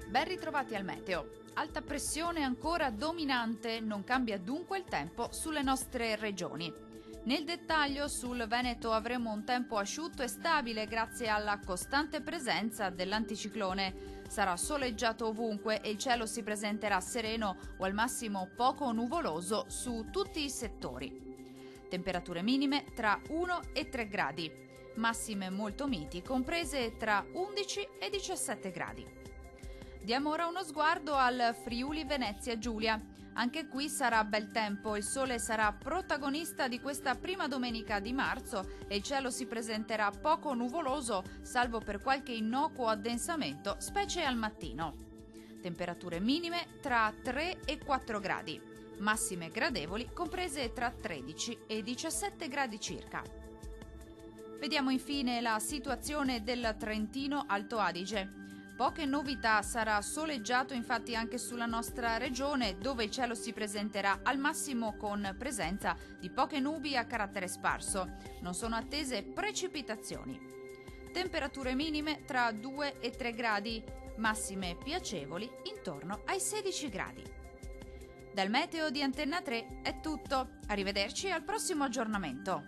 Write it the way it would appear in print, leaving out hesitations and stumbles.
Ben ritrovati al meteo. Alta pressione ancora dominante, non cambia dunque il tempo sulle nostre regioni. Nel dettaglio, sul Veneto avremo un tempo asciutto e stabile grazie alla costante presenza dell'anticiclone. Sarà soleggiato ovunque e il cielo si presenterà sereno o al massimo poco nuvoloso su tutti i settori. Temperature minime tra 1 e 3 gradi, massime molto miti comprese tra 11 e 17 gradi. Diamo ora uno sguardo al Friuli Venezia Giulia. Anche qui sarà bel tempo, il sole sarà protagonista di questa prima domenica di marzo e il cielo si presenterà poco nuvoloso, salvo per qualche innocuo addensamento, specie al mattino. Temperature minime tra 3 e 4 gradi, massime gradevoli comprese tra 13 e 17 gradi circa. Vediamo infine la situazione del Trentino Alto Adige. Poche novità, sarà soleggiato infatti anche sulla nostra regione, dove il cielo si presenterà al massimo con presenza di poche nubi a carattere sparso. Non sono attese precipitazioni. Temperature minime tra 2 e 3 gradi, massime piacevoli intorno ai 16 gradi. Dal meteo di Antenna 3 è tutto. Arrivederci al prossimo aggiornamento.